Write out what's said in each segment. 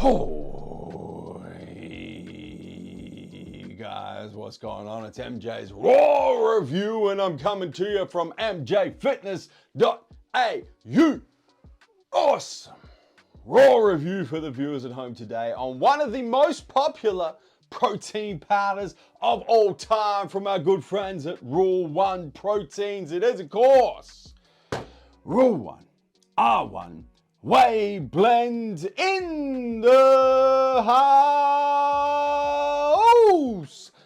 Oh, hey guys, what's going on? It's MJ's Raw Review, and I'm coming to you from mjfitness.au. Awesome Raw Review for the viewers at home today on one of the most popular protein powders of all time from our good friends at Rule 1 Proteins. It is, of course, Rule 1 R1 Whey blend in the house.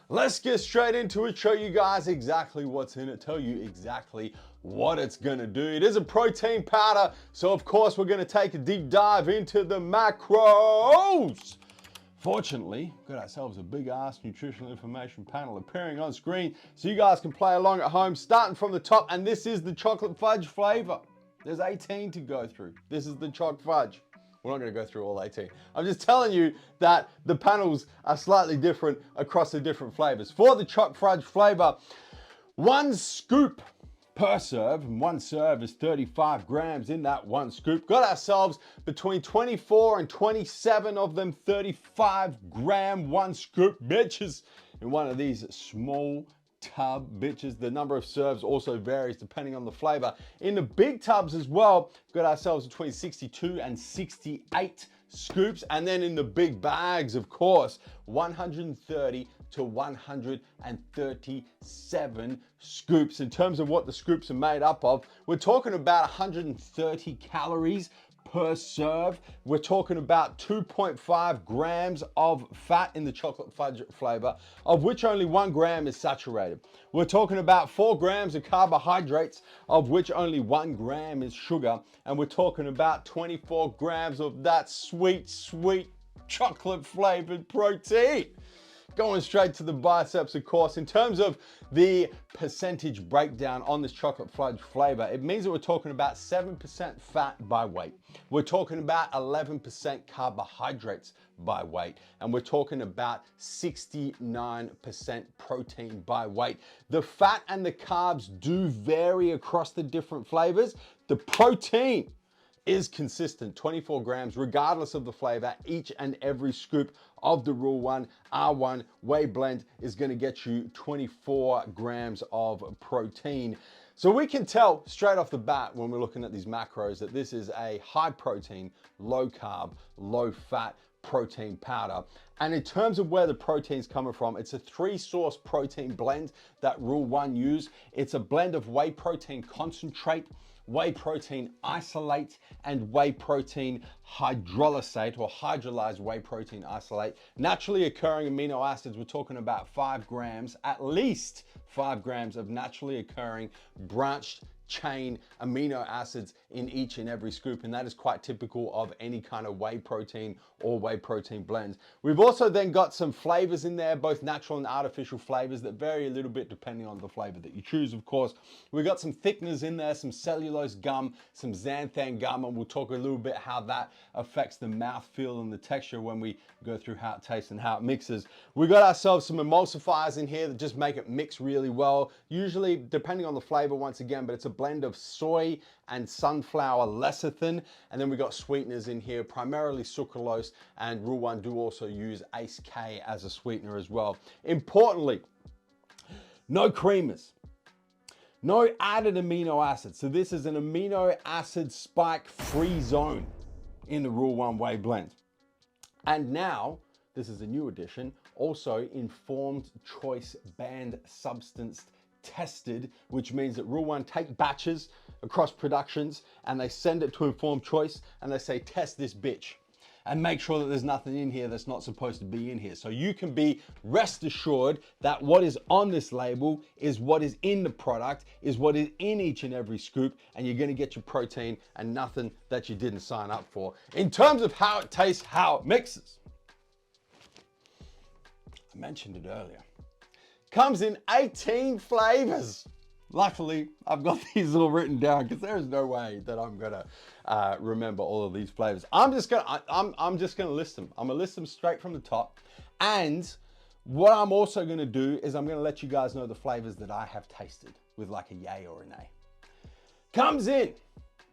Let's get straight into it, show you guys exactly what's in it, tell you exactly what it's gonna do. It is a protein powder, so of course we're gonna take a deep dive into the macros. Fortunately, we've got ourselves a big ass nutritional information panel appearing on screen so you guys can play along at home, starting from the top, and this is the chocolate fudge flavor. There's 18 to go through. This is the choc fudge. We're not going to go through all 18. I'm just telling you that the panels are slightly different across the different flavors. For the choc fudge flavor, 1 scoop per serve, and 1 serve is 35 grams in that 1 scoop. Got ourselves between 24 and 27 of them 35 gram 1 scoop bitches in one of these small tub bitches. The number of serves also varies depending on the flavor. In the big tubs as well, got ourselves between 62 and 68 scoops, and then in the big bags, of course, 130 to 137 scoops. In terms of what the scoops are made up of, we're talking about 130 calories per serve. We're talking about 2.5 grams of fat in the chocolate fudge flavor, of which only 1 gram is saturated. We're talking about 4 grams of carbohydrates, of which only 1 gram is sugar. And we're talking about 24 grams of that sweet, sweet chocolate flavored protein. Going straight to the biceps, of course. In terms of the percentage breakdown on this chocolate fudge flavor, it means that we're talking about 7% fat by weight. We're talking about 11% carbohydrates by weight. And we're talking about 69% protein by weight. The fat and the carbs do vary across the different flavors. The protein is consistent, 24 grams, regardless of the flavor. Each and every scoop of the Rule 1 R1 Whey blend is gonna get you 24 grams of protein. So we can tell straight off the bat when we're looking at these macros that this is a high protein, low carb, low fat protein powder. And in terms of where the protein's coming from, it's a 3-source protein blend that Rule 1 use. It's a blend of whey protein concentrate, whey protein isolate, and whey protein hydrolysate, or hydrolyzed whey protein isolate. Naturally occurring amino acids, we're talking about 5 grams, at least 5 grams of naturally occurring branched chain amino acids in each and every scoop, and that is quite typical of any kind of whey protein or whey protein blends. We've also then got some flavors in there, both natural and artificial flavors that vary a little bit depending on the flavor that you choose, of course. We've got some thickeners in there, some cellulose gum, some xanthan gum, and we'll talk a little bit how that affects the mouthfeel and the texture when we go through how it tastes and how it mixes. We got ourselves some emulsifiers in here that just make it mix really well, usually depending on the flavor once again, but it's a blend of soy and sunflower lecithin. And then we got sweeteners in here, primarily sucralose, and Rule 1 do also use Ace K as a sweetener as well. Importantly, no creamers, no added amino acids. So this is an amino acid spike free zone in the Rule 1 Whey blend. And now, this is a new addition, also informed choice banned substance tested, which means that Rule 1 take batches across productions and they send it to Informed Choice and they say, test this bitch and make sure that there's nothing in here that's not supposed to be in here. So you can be rest assured that what is on this label is what is in the product, is what is in each and every scoop, and you're gonna get your protein and nothing that you didn't sign up for. In terms of how it tastes, how it mixes, I mentioned it earlier. Comes in 18 flavors. Luckily, I've got these all written down because there is no way that I'm gonna remember all of these flavors. I'm just gonna list them. I'm gonna list them straight from the top. And what I'm also gonna do is I'm gonna let you guys know the flavors that I have tasted with like a yay or a nay. Comes in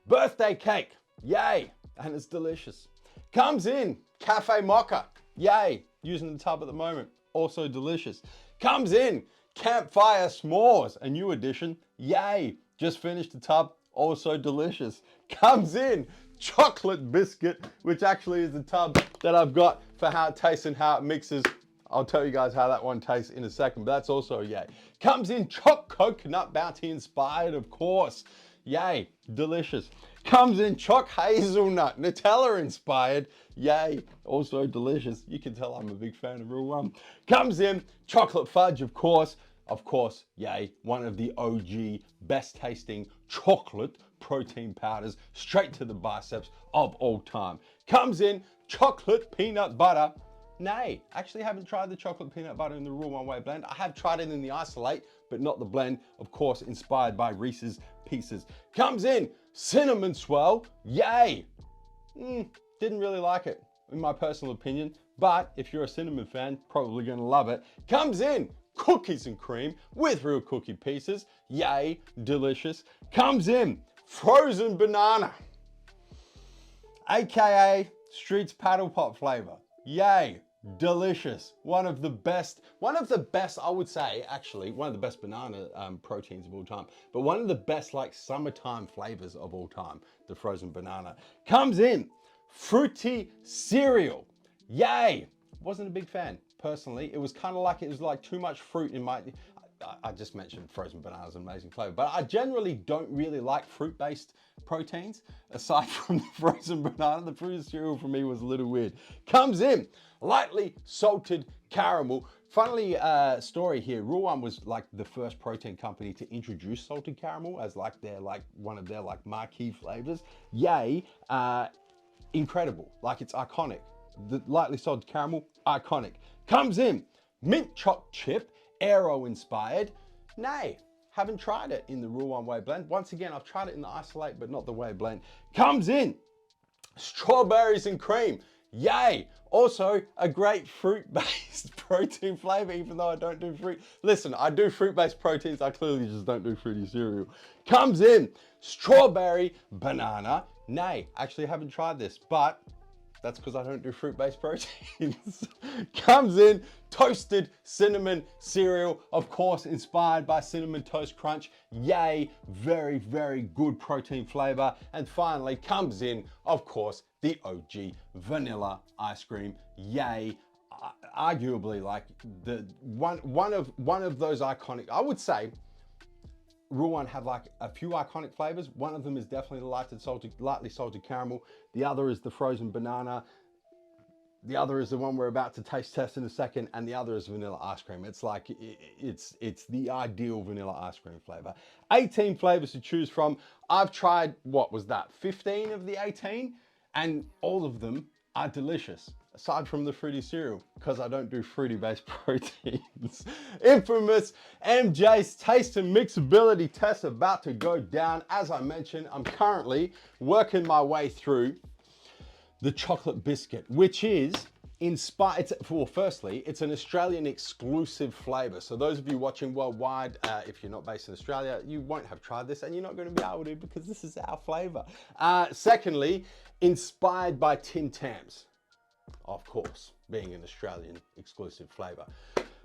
birthday cake, yay, and it's delicious. Comes in cafe mocha. Yay, using the tub at the moment. Also delicious. Comes in campfire s'mores, a new addition. Yay, just finished the tub. Also delicious. Comes in chocolate biscuit, which actually is the tub that I've got for how it tastes and how it mixes. I'll tell you guys how that one tastes in a second, but that's also a yay. Comes in choc coconut bounty inspired, of course. Yay, delicious. Comes in choc hazelnut, Nutella inspired. Yay, also delicious. You can tell I'm a big fan of Rule 1. Comes in chocolate fudge, of course. Of course, yay, one of the OG best tasting chocolate protein powders straight to the biceps of all time. Comes in chocolate peanut butter. Nay, actually haven't tried the chocolate peanut butter in the Rule 1 Whey blend. I have tried it in the isolate, but not the blend. Of course, inspired by Reese's Pieces. Comes in cinnamon swirl. Yay. Didn't really like it, in my personal opinion. But if you're a cinnamon fan, probably gonna love it. Comes in cookies and cream with real cookie pieces. Yay, delicious. Comes in frozen banana, AKA Streets Paddle Pop flavor. Yay, delicious. One of the best, I would say, actually, one of the best banana proteins of all time, but one of the best like summertime flavors of all time, the frozen banana. Comes in fruity cereal. Yay. Wasn't a big fan, personally. It was kind of like, it was like too much fruit in my, I just mentioned frozen banana is an amazing flavor, but I generally don't really like fruit-based proteins, aside from the frozen banana. The fruit cereal for me was a little weird. Comes in lightly salted caramel. Funnily story here, Rule 1 was like the first protein company to introduce salted caramel as like their, like one of their like marquee flavors. Yay, incredible, like it's iconic. The lightly salted caramel, iconic. Comes in mint choc chip, Aero inspired. Nay, haven't tried it in the Rule 1 Whey blend. Once again, I've tried it in the isolate, but not the Whey blend. Comes in strawberries and cream. Yay. Also a great fruit-based protein flavor, even though I don't do fruit. Listen, I do fruit-based proteins. I clearly just don't do fruity cereal. Comes in strawberry banana. Nay, actually haven't tried this, but that's because I don't do fruit-based proteins. Comes in toasted cinnamon cereal, of course, inspired by Cinnamon Toast Crunch. Yay, very, very good protein flavor. And finally comes in, of course, the OG vanilla ice cream. Yay, arguably like the one of those iconic, I would say, Rule 1 have like a few iconic flavors. One of them is definitely the lightly salted caramel. The other is the frozen banana. The other is the one we're about to taste test in a second, and the other is vanilla ice cream. It's like, it's the ideal vanilla ice cream flavor. 18 flavors to choose from. I've tried, what was that, 15 of the 18? And all of them are delicious, aside from the fruity cereal, because I don't do fruity-based proteins. Infamous MJ's taste and mixability test about to go down. As I mentioned, I'm currently working my way through the chocolate biscuit, which is inspired, well, firstly, it's an Australian exclusive flavor. So those of you watching worldwide, if you're not based in Australia, you won't have tried this, and you're not going to be able to, because this is our flavor. Secondly, inspired by Tim Tams, of course, being an Australian exclusive flavor.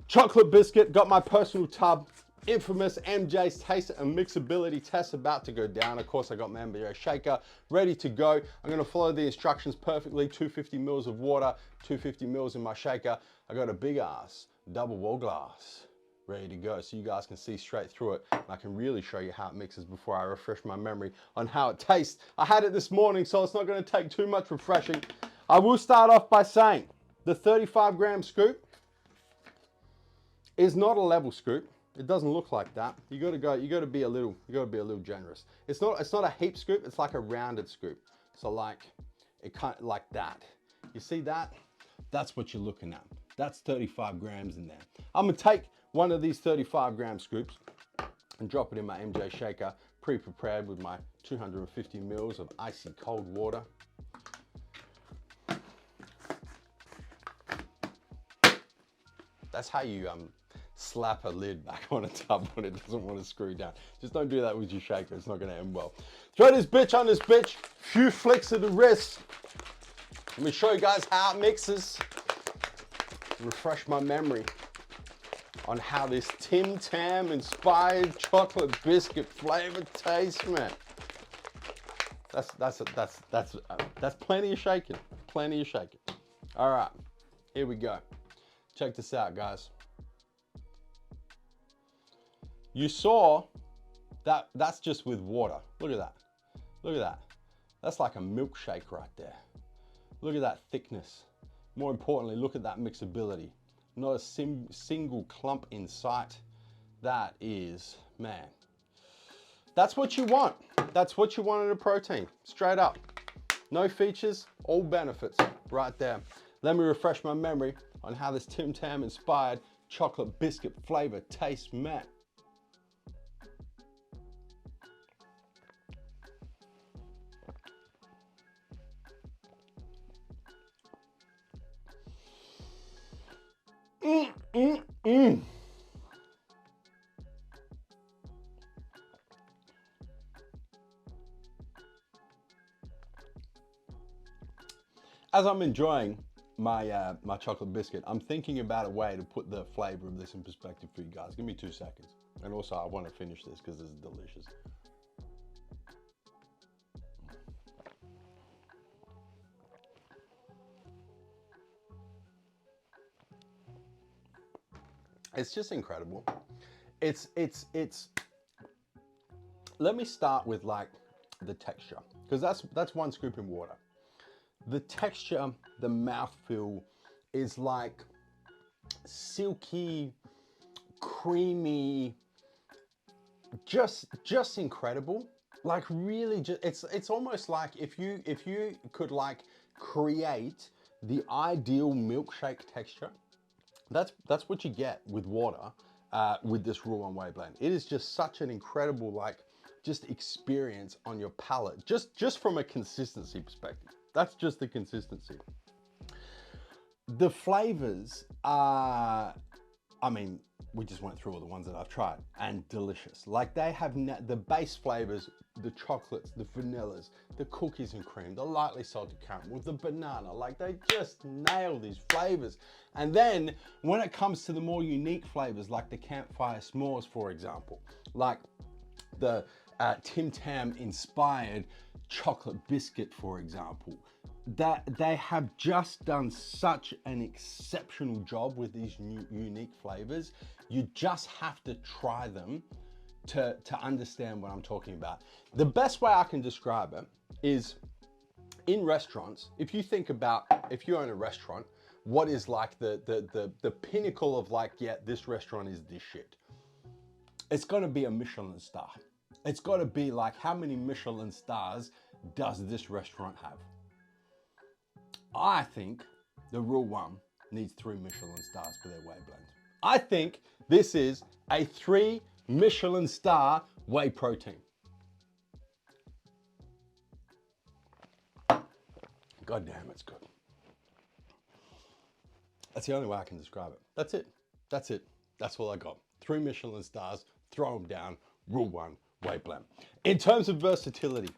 Chocolate biscuit, got my personal tub. Infamous MJ's taste and mixability test about to go down. Of course, I got my MBO shaker ready to go. I'm gonna follow the instructions perfectly. 250 mils of water, 250 mils in my shaker. I got a big ass double wall glass ready to go, so you guys can see straight through it. And I can really show you how it mixes before I refresh my memory on how it tastes. I had it this morning, so it's not gonna take too much refreshing. I will start off by saying the 35-gram scoop is not a level scoop. It doesn't look like that. You gotta be a little generous. It's not a heap scoop, it's like a rounded scoop. So like, it kind of like that. You see that? That's what you're looking at. That's 35 grams in there. I'm gonna take one of these 35-gram scoops and drop it in my MJ shaker, pre-prepared with my 250 mils of icy cold water. That's how you slap a lid back on a tub when it doesn't want to screw down. Just don't do that with your shaker, it's not gonna end well. Throw this bitch on this bitch, few flicks of the wrist, Let me show you guys how it mixes. Refresh my memory on how this Tim Tam inspired chocolate biscuit flavor tastes, man. That's plenty of shaking. Plenty of shaking. All right, here we go. Check this out, guys. You saw that that's just with water. Look at that. Look at that. That's like a milkshake right there. Look at that thickness. More importantly, look at that mixability. Not a single clump in sight. That is, man, that's what you want. That's what you want in a protein, straight up. No features, all benefits right there. Let me refresh my memory on how this Tim Tam inspired chocolate biscuit flavor tastes, man. As I'm enjoying my my chocolate biscuit, I'm thinking about a way to put the flavor of this in perspective for you guys. Give me 2 seconds. And also I want to finish this because this is delicious. It's just incredible. It's, let me start with like the texture, because that's 1 scoop in water. The texture, the mouthfeel is like silky, creamy, just incredible. Like really, just it's almost like if you could like create the ideal milkshake texture, that's what you get with water with this Raw and Whey blend. It is just such an incredible like just experience on your palate, just from a consistency perspective. That's just the consistency. The flavors are, I mean, we just went through all the ones that I've tried, and delicious. Like they have the base flavors, the chocolates, the vanillas, the cookies and cream, the lightly salted caramel, the banana, like they just nail these flavors. And then when it comes to the more unique flavors, like the campfire s'mores, for example, like the Tim Tam inspired chocolate biscuit, for example, that they have just done such an exceptional job with these new unique flavors. You just have to try them to understand what I'm talking about. The best way I can describe it is in restaurants. If you think about, if you own a restaurant, what is like the pinnacle of like, yeah, this restaurant is this shit. It's gonna be a Michelin star. It's gotta be like, how many Michelin stars does this restaurant have? I think the Real One needs 3 Michelin stars for their Whey blend. I think this is a 3 Michelin star whey protein. God damn, it's good. That's the only way I can describe it. That's it. That's it. That's all I got. 3 Michelin stars, throw them down, Real One Whey blend. In terms of versatility,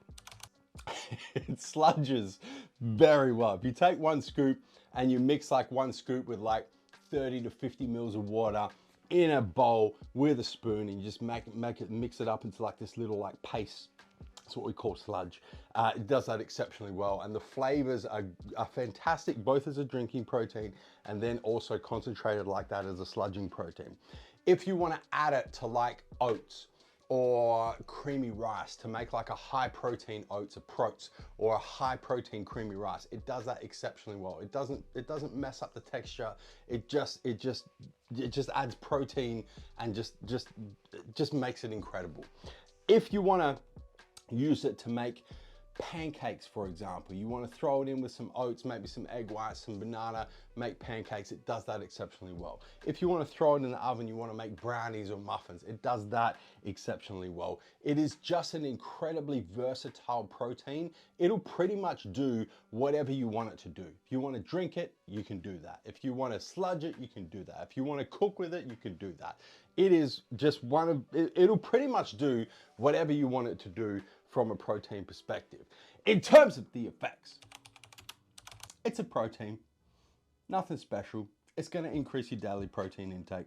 it sludges very well. If you take 1 scoop and you mix like 1 scoop with like 30 to 50 mils of water in a bowl with a spoon, and you just mix it up into like this little like paste. That's what we call sludge. It does that exceptionally well, and the flavors are fantastic, both as a drinking protein and then also concentrated like that as a sludging protein. If you want to add it to like oats or creamy rice to make like a high protein oats approach or a high protein creamy rice, it does that exceptionally well. It doesn't mess up the texture. It just adds protein and just makes it incredible. If you want to use it to make pancakes, for example, you want to throw it in with some oats, maybe some egg whites, some banana, make pancakes, it does that exceptionally well. If you want to throw it in the oven, you want to make brownies or muffins, it does that exceptionally well. It is just an incredibly versatile protein. It'll pretty much do whatever you want it to do. If you want to drink it, you can do that. If you want to sludge it, you can do that. If you want to cook with it, you can do that. It is just it'll pretty much do whatever you want it to do from a protein perspective. In terms of the effects, It's a protein, nothing special. It's going to increase your daily protein intake.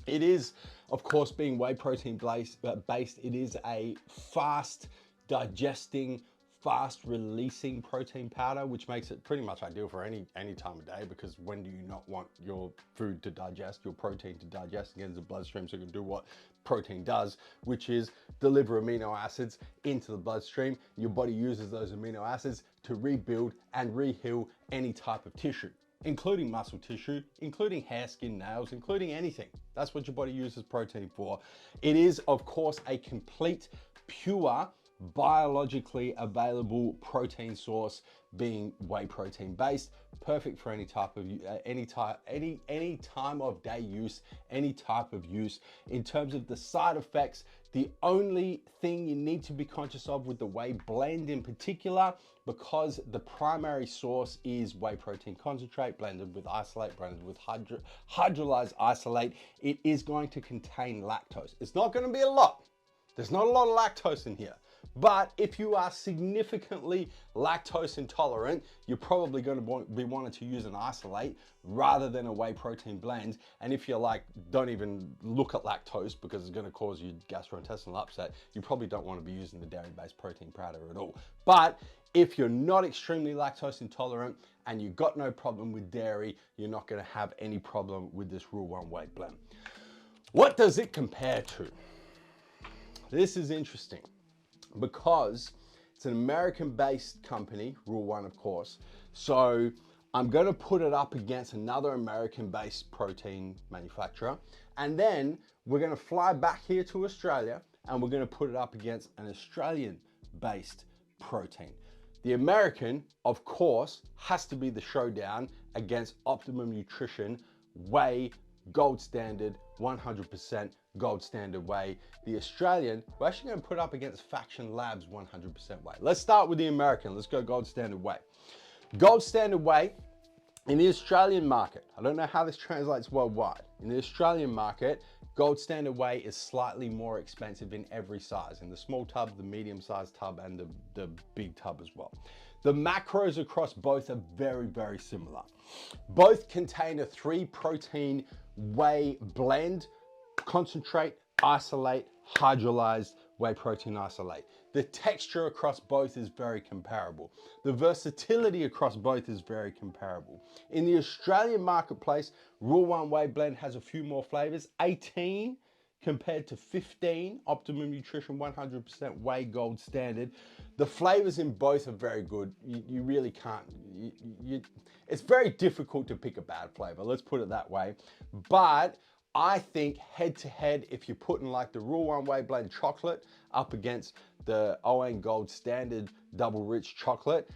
It is, of course, being whey protein based, it is a fast digesting, fast releasing protein powder, which makes it pretty much ideal for any time of day, because when do you not want your food to digest, your protein to digest against the bloodstream, so you can do what protein does, which is deliver amino acids into the bloodstream. Your body uses those amino acids to rebuild and reheal any type of tissue, including muscle tissue, including hair, skin, nails, including anything. That's what your body uses protein for. It is, of course, a complete, pure, biologically available protein source, being whey protein based, perfect for any type of any time of day use, any type of use. In terms of the side effects, the only thing you need to be conscious of with the whey blend in particular, because the primary source is whey protein concentrate blended with isolate, blended with hydrolyzed isolate, it is going to contain lactose. It's not going to be a lot. There's not a lot of lactose in here. But if you are significantly lactose intolerant, you're probably going to be wanting to use an isolate rather than a whey protein blend. And if you're like, don't even look at lactose because it's going to cause you gastrointestinal upset, you probably don't want to be using the dairy-based protein powder at all. But if you're not extremely lactose intolerant and you've got no problem with dairy, you're not going to have any problem with this Rule 1 Whey blend. What does it compare to? This is interesting, because it's an American-based company, Rule 1, of course. So I'm going to put it up against another American-based protein manufacturer. And then we're going to fly back here to Australia and we're going to put it up against an Australian-based protein. The American, of course, has to be the showdown against Optimum Nutrition Whey Gold Standard, 100% Gold Standard Whey. The Australian, we're actually going to put up against Faction Labs 100% Whey. Let's start with the American. Let's go Gold Standard Whey. Gold Standard Whey in the Australian market, I don't know how this translates worldwide. In the Australian market, Gold Standard Whey is slightly more expensive in every size, in the small tub, the medium sized tub, and the big tub as well. The macros across both are very, very similar. Both contain a 3 protein whey blend, concentrate, isolate, hydrolyzed whey protein isolate. The texture across both is very comparable. The versatility across both is very comparable. In the Australian marketplace, Rule 1 Whey blend has a few more flavors, 18 compared to 15 Optimum Nutrition 100% Whey Gold Standard. The flavors in both are very good. You really can't, it's very difficult to pick a bad flavor, let's put it that way. But I think head to head, if you're putting like the Rule 1 Whey blend chocolate up against the ON Gold Standard Double Rich chocolate,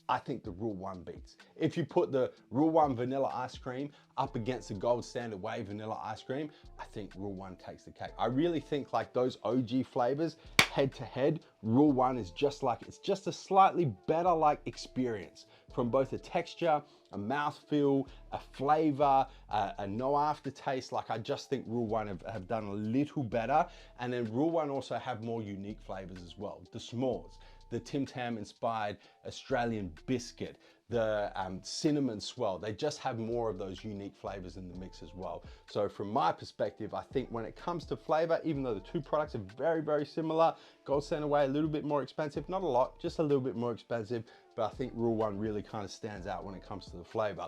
I think the Rule 1 beats. If you put the Rule 1 vanilla ice cream up against the Gold Standard Whey vanilla ice cream, I think Rule 1 takes the cake. I really think like those OG flavors, head to head, Rule 1 is just like, it's just a slightly better like experience from both a texture, a mouthfeel, a flavor, a no aftertaste. Like I just think Rule 1 have done a little better. And then Rule 1 also have more unique flavors as well. The s'mores, the Tim Tam inspired Australian biscuit, the cinnamon swirl, they just have more of those unique flavors in the mix as well. So from my perspective, I think when it comes to flavor, even though the two products are very, very similar, Gold Standard Whey a little bit more expensive, not a lot, just a little bit more expensive, but I think Rule 1 really kind of stands out when it comes to the flavor.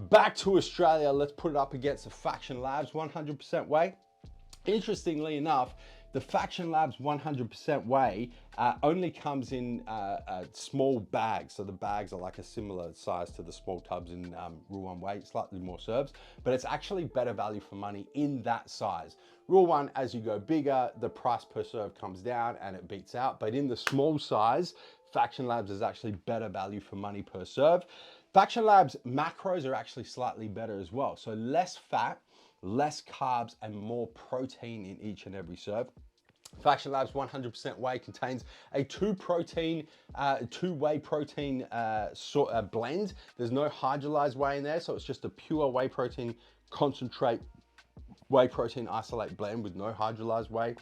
Back to Australia, let's put it up against the Faction Labs 100% Whey. Interestingly enough, the Faction Labs 100% Whey only comes in small bags. So the bags are like a similar size to the small tubs in Rule 1 Whey, slightly more serves, but it's actually better value for money in that size. Rule 1, as you go bigger, the price per serve comes down and it beats out. But in the small size, Faction Labs is actually better value for money per serve. Faction Labs macros are actually slightly better as well. So less fat, less carbs, and more protein in each and every serve. Faction Labs 100% Whey contains a 2 whey protein blend. There's no hydrolyzed whey in there, so it's just a pure whey protein concentrate, whey protein isolate blend with no hydrolyzed whey.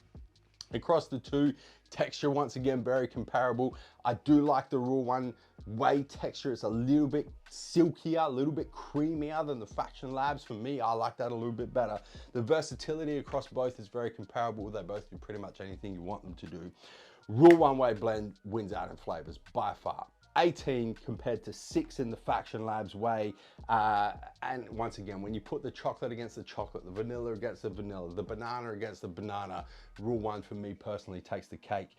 Across the two, texture once again very comparable. I do like the Rule 1 whey texture. It's a little bit silkier, a little bit creamier than the Faction Labs. For me, I like that a little bit better. The versatility across both is very comparable. They both do pretty much anything you want them to do. Rule 1 Whey blend wins out in flavors by far. 18 compared to 6 in the Faction Labs Whey. And once again, when you put the chocolate against the chocolate, the vanilla against the vanilla, the banana against the banana, Rule 1 for me personally takes the cake.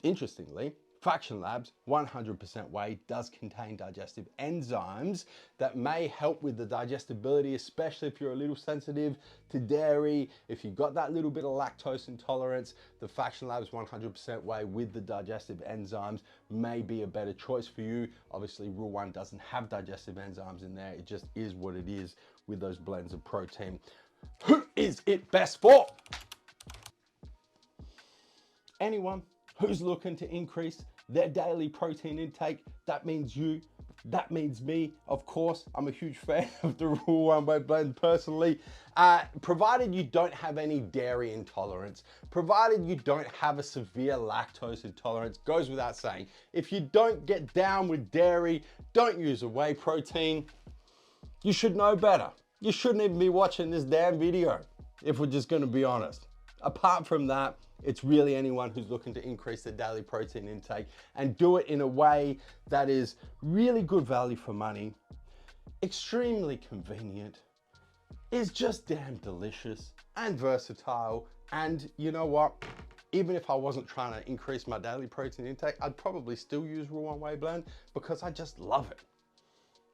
Interestingly, Faction Labs 100% whey does contain digestive enzymes that may help with the digestibility, especially if you're a little sensitive to dairy. If you've got that little bit of lactose intolerance, the Faction Labs 100% whey with the digestive enzymes may be a better choice for you. Obviously, Rule 1 doesn't have digestive enzymes in there. It just is what it is with those blends of protein. Who is it best for? Anyone who's looking to increase their daily protein intake. That means you, that means me. Of course, I'm a huge fan of the Rule 1 Whey blend personally. Provided you don't have any dairy intolerance, provided you don't have a severe lactose intolerance, goes without saying. If you don't get down with dairy, don't use a whey protein. You should know better. You shouldn't even be watching this damn video, if we're just gonna be honest. Apart from that, it's really anyone who's looking to increase their daily protein intake and do it in a way that is really good value for money, extremely convenient, is just damn delicious and versatile. And you know what? Even if I wasn't trying to increase my daily protein intake, I'd probably still use Rule 1 Whey blend because I just love it.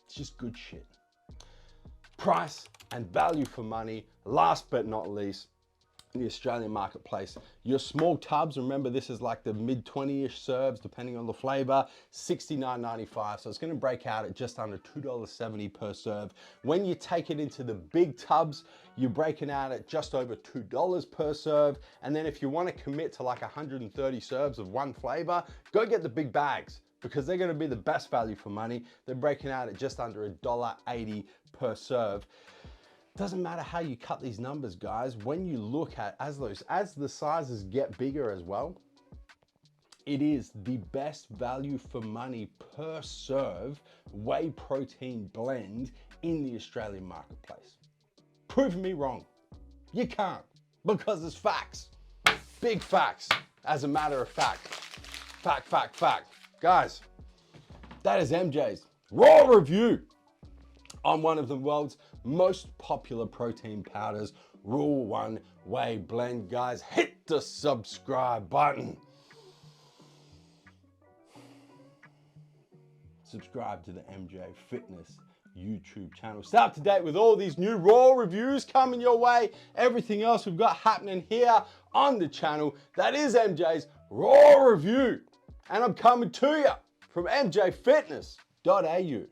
It's just good shit. Price and value for money, last but not least, in the Australian marketplace. Your small tubs, remember this is like the mid 20-ish serves, depending on the flavor, $69.95. So it's gonna break out at just under $2.70 per serve. When you take it into the big tubs, you're breaking out at just over $2 per serve. And then if you wanna commit to like 130 serves of one flavor, go get the big bags because they're gonna be the best value for money. They're breaking out at just under $1.80 per serve. Doesn't matter how you cut these numbers, guys. When you look at as the sizes get bigger as well, it is the best value for money per serve whey protein blend in the Australian marketplace. Prove me wrong. You can't, because it's facts. Big facts, as a matter of fact. Fact, fact, fact. Guys, that is MJ's raw review on one of the world's most popular protein powders, Rule 1 Whey blend. Guys, hit the subscribe button. Subscribe to the MJ Fitness YouTube channel. Stay up to date with all these new raw reviews coming your way. Everything else we've got happening here on the channel. That is MJ's raw review. And I'm coming to you from mjfitness.au.